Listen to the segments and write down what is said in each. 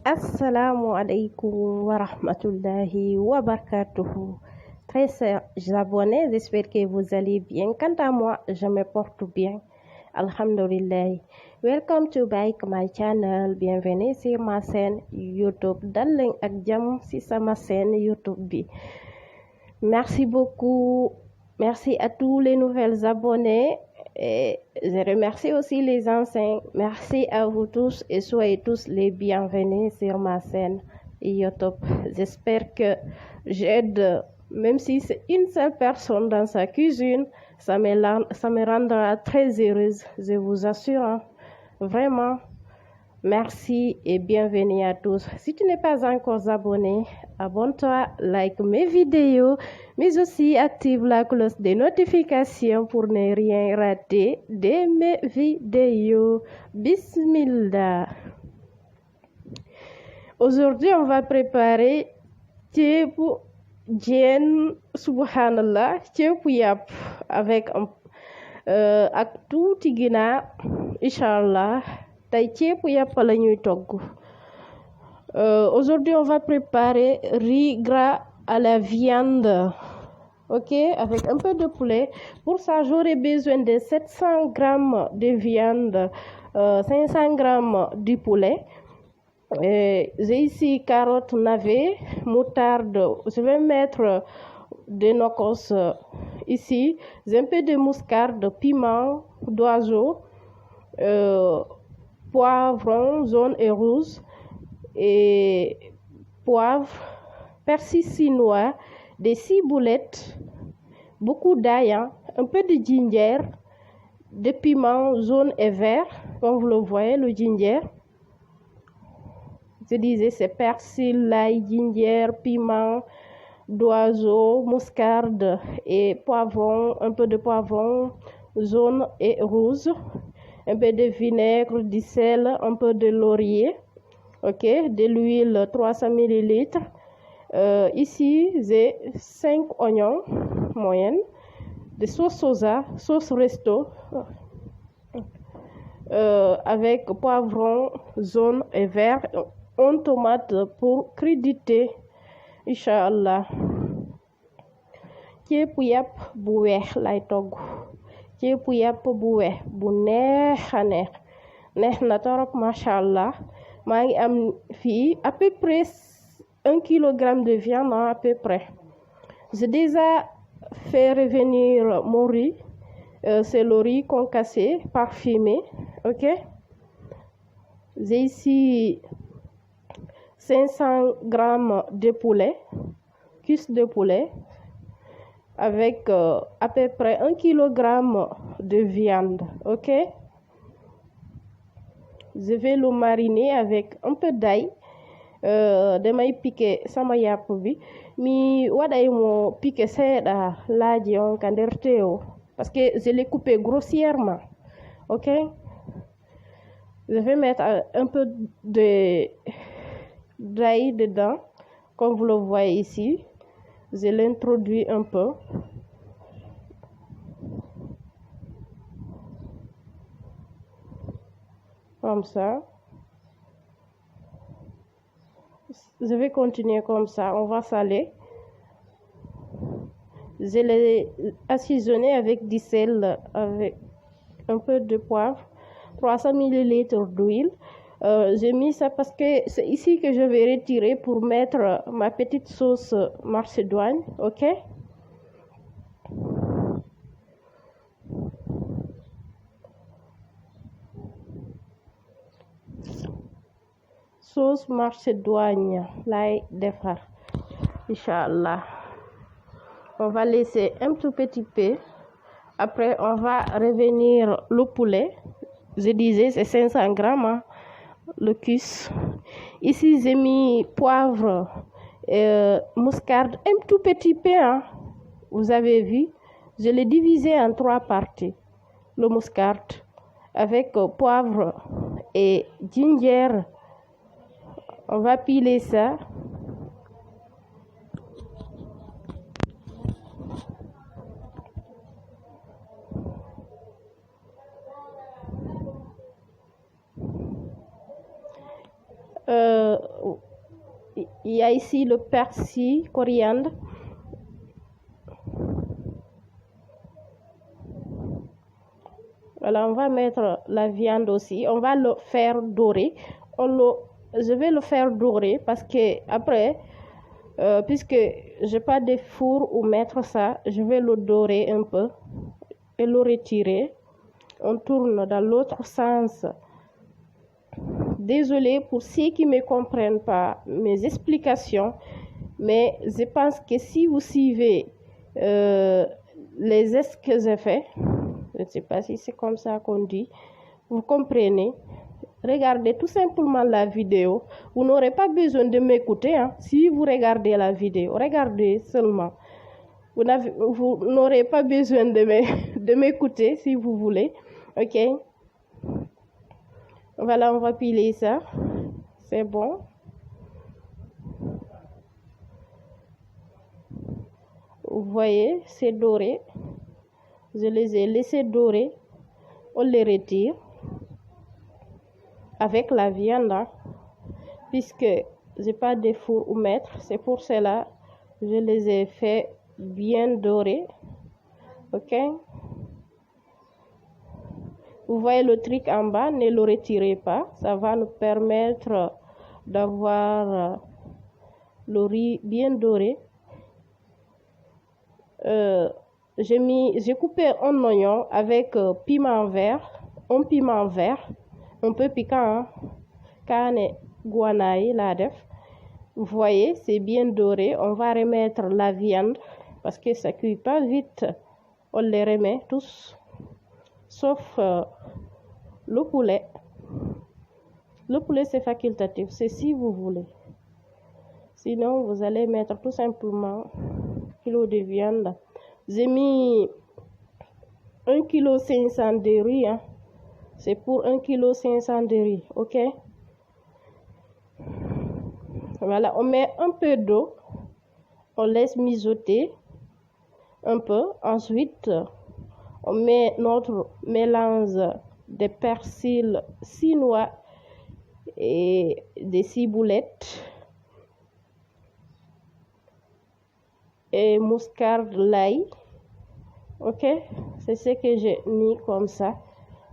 Assalamu alaikum wa rahmatullahi wa barakatuhu. Très chers abonnés, j'espère que vous allez bien. Quant à moi, je me porte bien. Alhamdulillah. Welcome to back my channel. Bienvenue sur ma chaîne YouTube. Dal leen ak jàmm ci sama chaîne YouTube bi. Merci beaucoup. Merci à tous les nouveaux abonnés. Et je remercie aussi les anciens. Merci à vous tous et soyez tous les bienvenus sur ma chaîne YouTube. J'espère que j'aide, même si c'est une seule personne dans sa cuisine, ça me rendra très heureuse, je vous assure. Hein. Vraiment, merci et bienvenue à tous. Si tu n'es pas encore abonné, abonne-toi, like mes vidéos, mais aussi active la cloche des notifications pour ne rien rater de mes vidéos. Bismillah. Aujourd'hui, on va préparer ceebu jën, subhanallah, ceebu yàpp avec ak tuuti ginaar, inchallah. Tey ceebu yàpp la ñuy togg. Aujourd'hui, on va préparer riz gras à la viande. Ok, avec un peu de poulet. Pour ça, j'aurai besoin de 700 grammes de viande, 500 grammes de poulet. J'ai ici carottes, navets, moutarde. Je vais mettre des nokos ici. J'ai un peu de muscade, piment d'oiseau, poivron jaune et rouge, et poivre, persil chinois, des ciboulettes, beaucoup d'ail, un peu de ginger, de piment jaune et vert, comme vous le voyez, le ginger. Je disais, c'est persil, l'ail, ginger, piment d'oiseau, muscade et poivron, un peu de poivron jaune et rouge, un peu de vinaigre, du sel, un peu de laurier, ok, de l'huile 300 ml. Ici, j'ai 5 oignons moyennes, de sauce soja, sauce resto, avec poivron jaune et vert, une tomate pour créditer, Inch'Allah. Ceebu yàpp bu weex lay togg. Ceebu yàpp bu weex bu neex a neex na torop, machallah. Maa ngi am fii à peu près 1 kilogramme de viande, à peu près. J'ai déjà fait revenir mon riz. C'est le riz concassé, parfumé. Ok. J'ai ici 500 grammes de poulet, cuisse de poulet, avec à peu près 1 kilogramme de viande. Ok. Je vais le mariner avec un peu d'ail. Damay piqué sama yàpp bi mi waɗay mo piqué seeɗa laaji on ka nder tewo parce que je l'ai coupé grossièrement. Ok, je vais mettre un peu d'ail dedans, comme vous le voyez ici. Je l'introduis un peu. Comme ça. Je vais continuer comme ça. On va saler. Je l'ai assaisonné avec du sel, avec un peu de poivre, 300 ml d'huile. J'ai mis ça parce que c'est ici que je vais retirer pour mettre ma petite sauce macédoine. Ok. Sauce macédoine lay defar, Inch'Allah. On va laisser un tout petit peu. Après, on va revenir le poulet. Je disais, c'est 500 grammes, hein, le cuisse. Ici, j'ai mis poivre, muscade, un tout petit peu. Hein. Vous avez vu, je l'ai divisé en 3 parties. Le muscade avec poivre et ginger. On va piler ça. il y a ici le persil, coriandre. Voilà, on va mettre la viande aussi. On va le faire dorer. Je vais le faire dorer parce que après, puisque j'ai pas de four où mettre ça, je vais le dorer un peu et le retirer. On tourne dans l'autre sens. Désolée pour ceux qui ne comprennent pas mes explications, mais je pense que si vous suivez les gestes que j'ai fait, je ne sais pas si c'est comme ça qu'on dit, vous comprenez. Regardez tout simplement la vidéo. Vous n'aurez pas besoin de m'écouter. Hein. Si vous regardez la vidéo, regardez seulement. Vous n'aurez pas besoin de m'écouter si vous voulez. Ok. Voilà, on va piler ça. C'est bon. Vous voyez, c'est doré. Je les ai laissés dorer. On les retire avec la viande, hein, puisque j'ai pas de four ou mettre. C'est pour cela que je les ai fait bien dorés. Ok. Vous voyez le truc en bas, ne le retirez pas. Ça va nous permettre d'avoir le riz bien doré. J'ai coupé un oignon avec piment vert, un piment vert, un peu piquant, kane guanaï la def. Vous voyez, c'est bien doré. On va remettre la viande parce que ça cuit pas vite. On les remet tous, sauf le poulet. Le poulet, c'est facultatif, c'est si vous voulez. Sinon, vous allez mettre tout simplement 1 kilo de viande. J'ai mis 1,5 kg de riz. Hein. C'est pour 1,5 kg de riz, ok? Voilà, on met un peu d'eau. On laisse mijoter un peu. Ensuite, on met notre mélange de persil chinois et des ciboulettes et muscade l'ail. Ok, c'est ce que j'ai mis comme ça.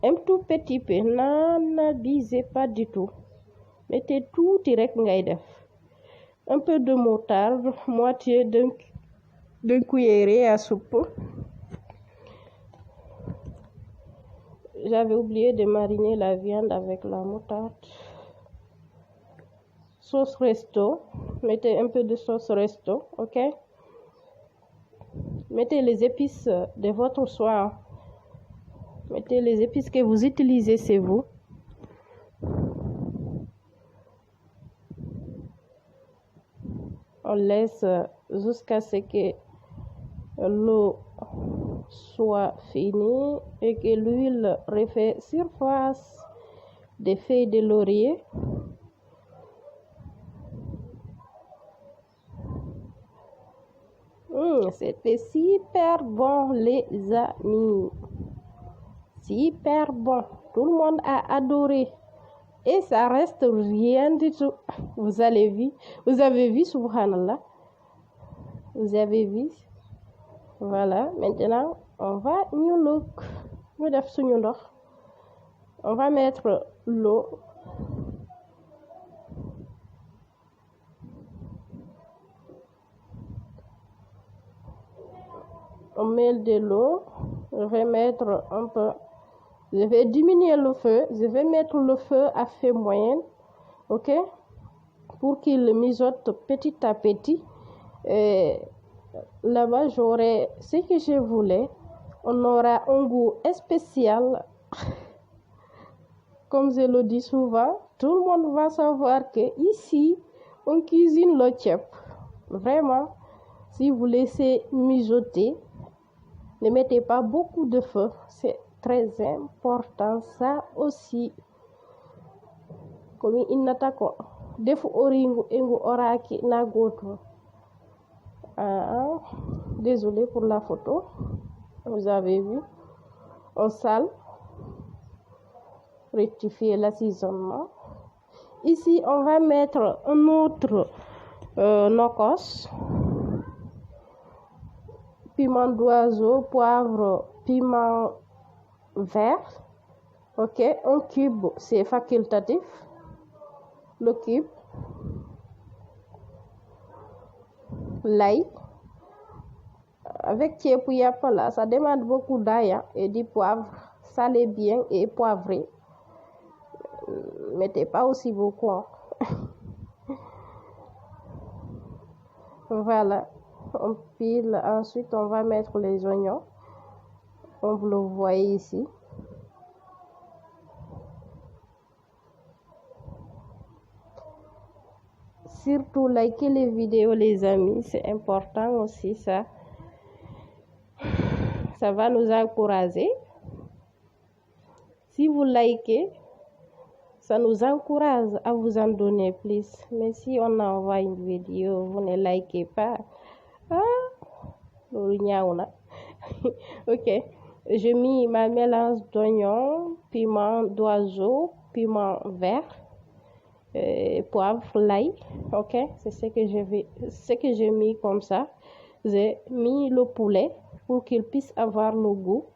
Un tout petit peu, n'abusez pas du tout. Mettez tout direct ngay def. Un peu de moutarde, moitié d'un cuillerée à soupe. J'avais oublié de mariner la viande avec la moutarde. Sauce resto, mettez un peu de sauce resto, ok? Mettez les épices de votre choix. Mettez les épices que vous utilisez, c'est vous. On laisse jusqu'à ce que l'eau soit finie et que l'huile refait surface des feuilles de laurier. C'était super bon, les amis. Super bon. Tout le monde a adoré. Et ça reste rien du tout. Vous avez vu, subhanallah. Vous avez vu. Voilà. Maintenant, on va new look. On va mettre l'eau. On met de l'eau. Je vais mettre un peu. Je vais diminuer le feu. Je vais mettre le feu à feu moyen. Ok? Pour qu'il mijote petit à petit. Et là-bas, j'aurai ce que je voulais. On aura un goût spécial. Comme je le dis souvent, tout le monde va savoir que ici, on cuisine le tchèp. Vraiment, si vous laissez mijoter, ne mettez pas beaucoup de feu. C'est très important. Ça aussi. Comme il n'attaque defu oringu engu oraki nagoto. Désolé pour la photo. Vous avez vu. On sale. Rectifier l'assaisonnement. Ici, on va mettre un autre nokos, piment d'oiseau, poivre, piment vert. Ok, un cube, c'est facultatif. Le cube, l'ail. Avec Tchépouillapa là, ça demande beaucoup d'ail et du poivre. Salez bien et poivré. Mettez pas aussi beaucoup. Voilà, on pile. Ensuite, on va mettre les oignons. Comme vous le voyez ici. Surtout, likez les vidéos, les amis. C'est important aussi, ça. Ça va nous encourager. Si vous likez, ça nous encourage à vous en donner plus. Mais si on envoie une vidéo, vous ne likez pas. Ok. J'ai mis ma mélange d'oignons, piment d'oiseau, piment vert, poivre, l'ail. Ok. C'est ce que j'ai mis comme ça. J'ai mis le poulet pour qu'il puisse avoir le goût.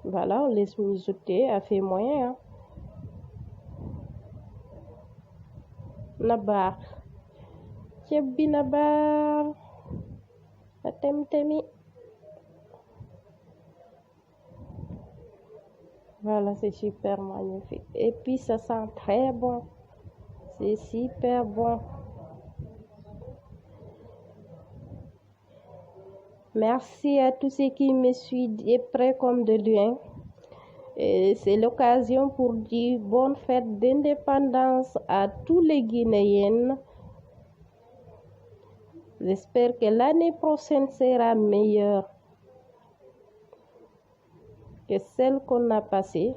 Voilà, on laisse mijoter à fait moyen. Nabar. Tchebi nabar. Temi. Voilà, c'est super magnifique. Et puis, ça sent très bon. C'est super bon. Merci à tous ceux qui me suivent de près comme de loin. C'est l'occasion pour dire bonne fête d'indépendance à tous les Guinéens. J'espère que l'année prochaine sera meilleure que celle qu'on a passée.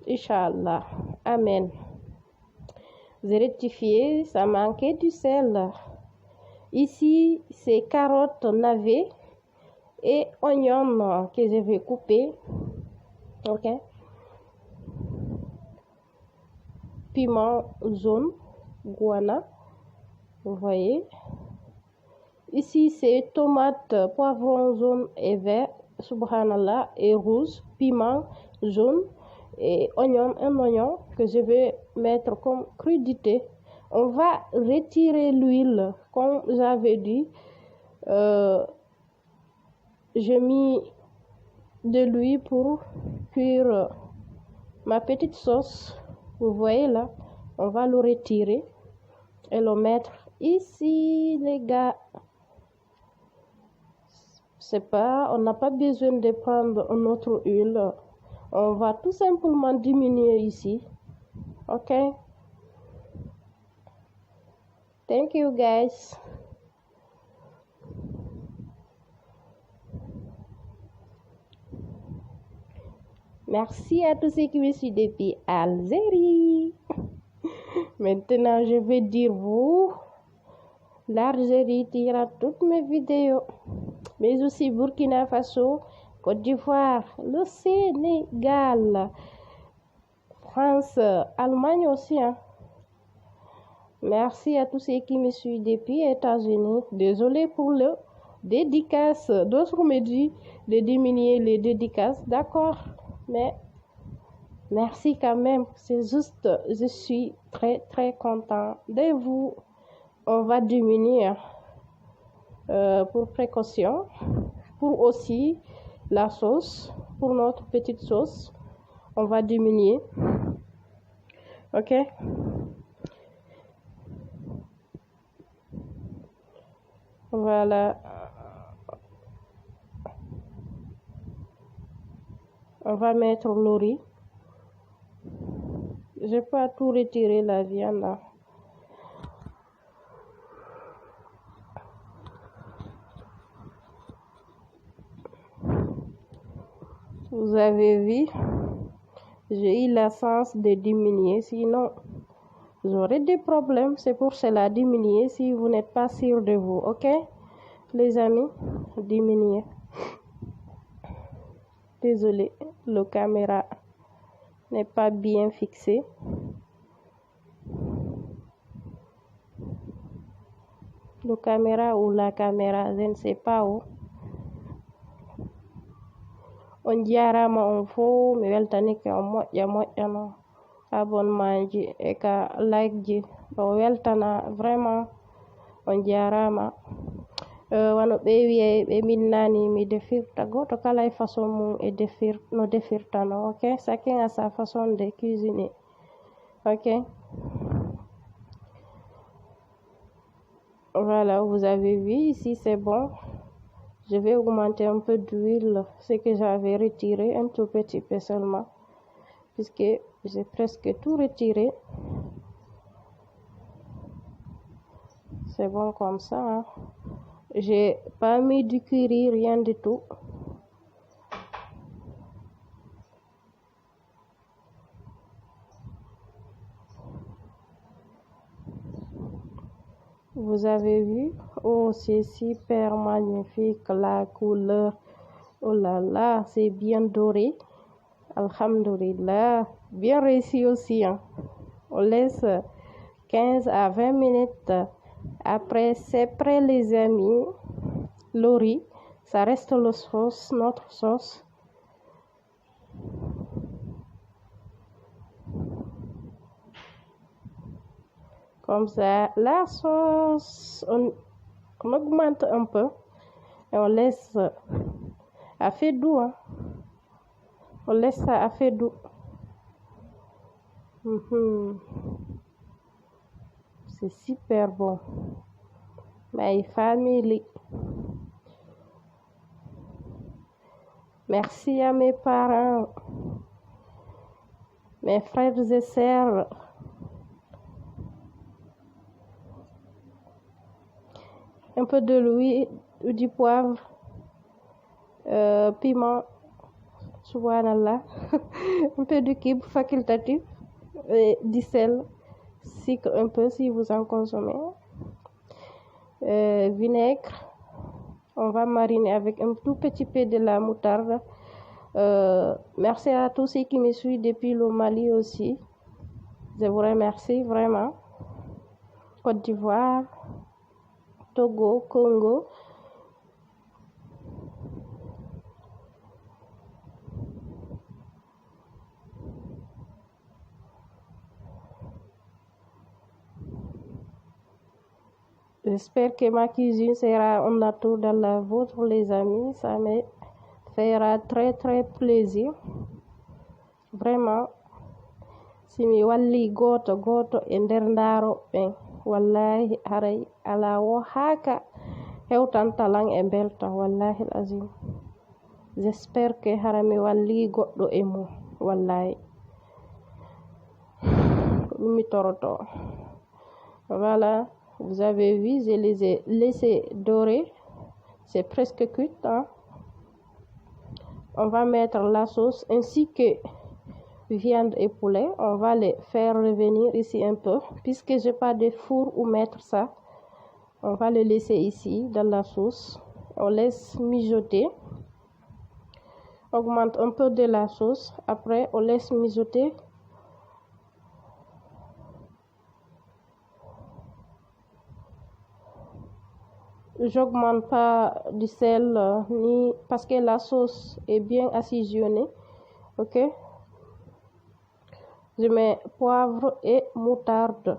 Inch'Allah. Amen. J'ai rectifié, ça manquait du sel. Ici, c'est carottes, navets et oignons que je vais couper. Ok. Piment jaune, guana. Vous voyez. Ici, c'est tomate, poivron jaune et vert, subhanallah, et rouge, piment jaune et oignon, un oignon que je vais mettre comme crudité. On va retirer l'huile, comme j'avais dit. J'ai mis de l'huile pour cuire ma petite sauce. Vous voyez là, on va le retirer et le mettre ici, les gars. C'est pas, on n'a pas besoin de prendre une autre huile. On va tout simplement diminuer ici. Ok. Thank you guys. Merci à tous ceux qui me suivent depuis Algérie. Maintenant, je vais dire vous. L'Algérie tira toutes mes vidéos. Mais aussi Burkina Faso, Côte d'Ivoire, le Sénégal, France, Allemagne aussi. Merci à tous ceux qui me suivent depuis les États-Unis. Désolé pour le dédicace. D'autres me disent de diminuer les dédicaces. D'accord. Mais merci quand même. C'est juste, je suis très très content de vous. On va diminuer pour précaution, pour aussi la sauce, pour notre petite sauce. On va diminuer. Ok. Voilà. On va mettre le riz. Je vais pas tout retirer la viande là. Vous avez vu, j'ai eu la chance de diminuer, sinon j'aurais des problèmes. C'est pour cela diminuer si vous n'êtes pas sûr de vous, ok les amis, diminuer. Désolé, le caméra n'est pas bien fixé. Le caméra ou la caméra, je ne sais pas où. On jarama on fo mi weltanike on moƴƴano abonnement ji e ka like ji ɗo weltana vraiment on jarama. Wano ɓe wi'e ɓe minnani mi defirta goto kala e façon mum e no defirtano. Ok, chacun a sa façon de cuisiner. Ok, voilà, vous avez vu ici, c'est bon. Je vais augmenter un peu d'huile, ce que j'avais retiré, un tout petit peu seulement, puisque j'ai presque tout retiré. C'est bon comme ça. Hein? J'ai pas mis du curry, rien du tout. Vous avez vu? Oh, c'est super magnifique, la couleur. Oh là là, c'est bien doré. Alhamdulillah. Bien réussi aussi. Hein? On laisse 15 à 20 minutes. Après, c'est prêt les amis. Le riz, ça reste la sauce, notre sauce. Comme ça, la sauce, on augmente un peu et on laisse à feu doux. Hein. On laisse ça à feu doux. C'est super bon. My family. Merci à mes parents, mes frères et sœurs. Un peu de l'huile, du poivre, piment, subhanallah, un peu de kibe facultatif, et du sel, sucre un peu si vous en consommez, vinaigre. On va mariner avec un tout petit peu de la moutarde. Merci à tous ceux qui me suivent depuis le Mali aussi. Je vous remercie vraiment. Côte d'Ivoire, Togo, Congo. J'espère que ma cuisine sera un atout dans la vôtre, les amis. Ça me fera très très plaisir. Vraiment. Si mi walli goto e nder ndaroɓe wallahi haray ala wo haka hewtantalan e belta wallahi azim. J'espère que hara mi walli goɗɗo e mum wallahi mi toroto. Voilà, vous avez vu, je les ai laissés dorer. C'est presque cuit. Hein? On va mettre la sauce ainsi que viande et poulet. On va les faire revenir ici un peu. Puisque j'ai pas de four où mettre ça, on va le laisser ici dans la sauce. On laisse mijoter. Augmente un peu de la sauce. Après, on laisse mijoter. J'augmente pas du sel ni parce que la sauce est bien assaisonnée. Ok. Je mets poivre et moutarde.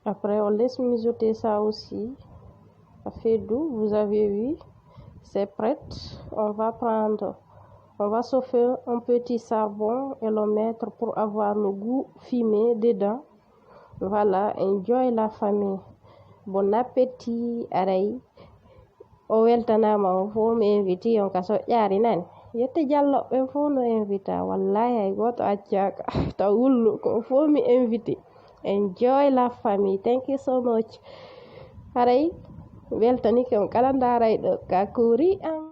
Après, on laisse mijoter ça aussi. Ça fait doux, vous avez vu. C'est prêt. On va chauffer un petit savon et le mettre pour avoir le goût fumé dedans. Voilà, enjoy la famille. Bon appétit, aray. O weltanama on fo mi invité on ka soƴƴaari nani. Yette jalloɓe fo no invita. Wallahi hay goto accaka. Ta wullu ko fo mi invité. Enjoy la famille. Thank you so much. Aray. Weltanike on kala ndaarayɗo ka kuuri am.